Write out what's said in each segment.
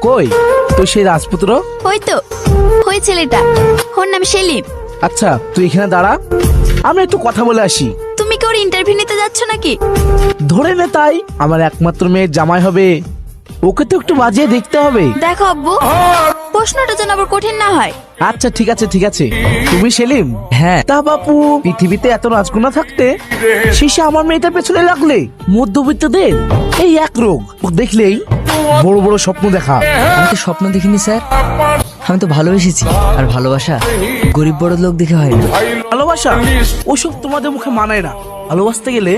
কই তুই সেই রাজপুত্র? ওই তো ওই ছেলেটা, ওর নাম সেলিম। আচ্ছা তুই এখানে দাঁড়া, আমি একটু কথা বলে আসি। তুমি কি ওর ইন্টারভিউ নিতে যাচ্ছ নাকি? ধরে নে তাই, আমার একমাত্র মেয়ের জামাই হবে, ওকে তো একটু বাজিয়ে দেখতে হবে। দেখো আব্বু, প্রশ্নটা যেন আবার কঠিন না হয়। আচ্ছা ঠিক আছে ঠিক আছে। তুমি সেলিম? হ্যাঁ। তা বাপু, পৃথিবীতে এত রাজকন্যা থাকতে শেষে আমার মেয়েটার পেছনে লাগলে? মধ্যবিত্তদের এই এক রোগ, ও দেখলেই বড় বড় স্বপ্ন দেখা। আমি তো স্বপ্ন দেখিনি স্যার, আমি তো ভালোবেসেছি। আর ভালোবাসা গরিব বড় লোক দেখে হয় না। ভালোবাসা ওসব তোমাদের মুখে মানায় না। ভালোবাসতে গেলে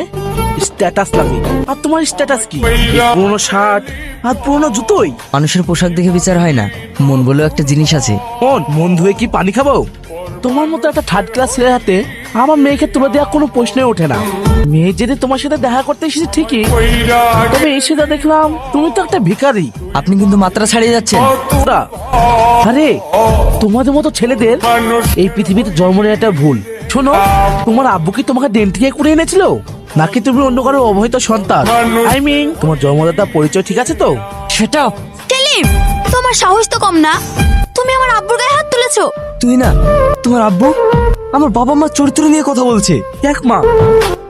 স্ট্যাটাস লাগে, আর তোমার স্ট্যাটাস কি? পুরনো শার্ট আর পুরনো জুতোই? মানুষের পোশাক দেখে বিচার হয় না, মন বলেও একটা জিনিস আছে। মন ধুয়ে কি পানি খাবো? তোমার মতো একটা থার্ড ক্লাস ছেলের হাতে আমার মেয়েকে তুলে দেওয়া কোনো প্রশ্নই ওঠে না। মেয়ে যদি তোমার সাথে দেখা করতে এসেছে ঠিকই, তবে এসে যা দেখলাম তুমি তো একটা ভিখারি। আপনি কিন্তু মাত্রা ছাড়িয়ে যাচ্ছেন। আরে তোমাদের মতো ছেলেদের এই পৃথিবীতে জন্ম নেওয়াটা ভুল। শোনো, তোমার আব্বু কি তোমাকে দেন থেকে করে এনেছিল, নাকি তুমি অন্য কারো অবহিত সন্তান? আই মিন তোমার জন্মদাতা পরিচয় ঠিক আছে তো? সেটা সেলিম, তোমার সাহস তো কম না, তুমি আমার আব্বুর গায়ে হাত তুলেছো। তুই না, তোমার আব্বু আমার বাবা মার চরিত্র নিয়ে কথা বলছে। দেখ মা,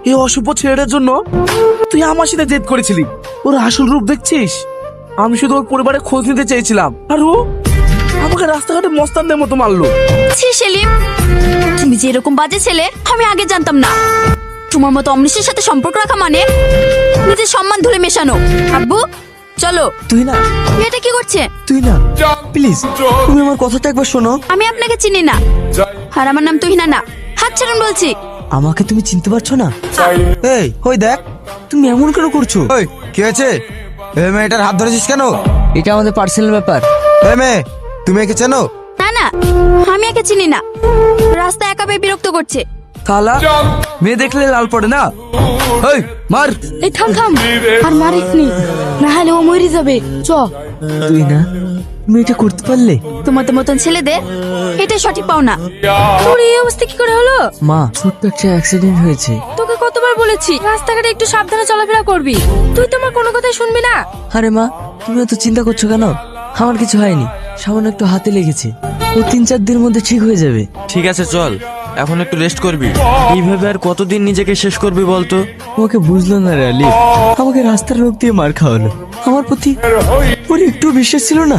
এই অশুভ ছেলেটার জন্য তুই আমার সাথে জেদ করেছিলি। ওর আসল রূপ দেখছিস? আমি শুধু ওর পরিবারের খোঁজ নিতে চেয়েছিলাম, আর ও আমাকে রাস্তাঘাটে মস্তানদের মতো মারলো। ছি সেলিম, তুমি যে এরকম বাজে ছেলে আমি আগে জানতাম না। তোমার মতো অমৃষের সাথে সম্পর্ক রাখা মানে নিজের সম্মান ধুলে মেশানো। আব্বু চলো। তুই না, মেয়েটা কি করছে? তুই না, প্লিজ তুমি আমার কথাটা একবার শোনো। আমি আপনাকে চিনি না, আর আমার নাম তুহিনা না। হাত ছাড়ুন বলছি। আমাকে তুমি চিনতে পারছো না? এই ওই দেখ, তুমি এমন কেন করছো? ওই কি হয়েছে? এই মেয়েটার হাত ধরেছিস কেন? এটা আমাদের পার্সোনাল ব্যাপার। এই মেয়ে, তুমি একে চেনো? না না, আমি একে চিনি না। রাস্তা একা পেয়ে বিরক্ত করছে। কালা মেয়ে দেখলে লাল পড়ে না। এই মার। এই থাম থাম, আর মারিসনি, না হলে ও মরে যাবে। চ। তুই না, তুমি এটা করতে পারলে? তোমাদের মতন ছেলেদের এটা সঠিক পাও না। তোর এই অবস্থা কি করে হলো? মা, ছোট্ট একটা অ্যাক্সিডেন্ট হয়েছে। তোকে কতবার বলেছি রাস্তাঘাটে একটু সাবধানে চলাফেরা করবি, তুই তো আমার কোনো কথাই শুনবি না। আরে মা, তুমি এত চিন্তা করছো কেন? আমার কিছু হয়নি, সামান্য একটু হাতে লেগেছে। ও 3-4 দিনের মধ্যে ঠিক হয়ে যাবে। ঠিক আছে চল, এখন একটু রেস্ট করবি। এইভাবে আর কতদিন নিজেকে শেষ করবি বলতো? ওকে বুঝলো না রে আলিফ, আমাকে রাস্তার লোক দিয়ে মার খাওয়ালো। আমার প্রতি ওর একটু বিশ্বাস ছিল না।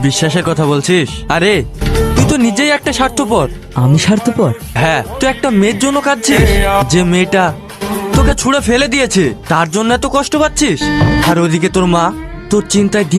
বিশ্বাসের কথা বলছিস? আরে তুই তো নিজেই একটা স্বার্থপর। আমি স্বার্থপর? হ্যাঁ, তুই একটা মেয়ের জন্য কাঁদছিস, যে মেয়েটা তোকে ছুঁড়ে ফেলে দিয়েছে, তার জন্য এত কষ্ট পাচ্ছিস। আর ওদিকে তোর মা তোর চিন্তায়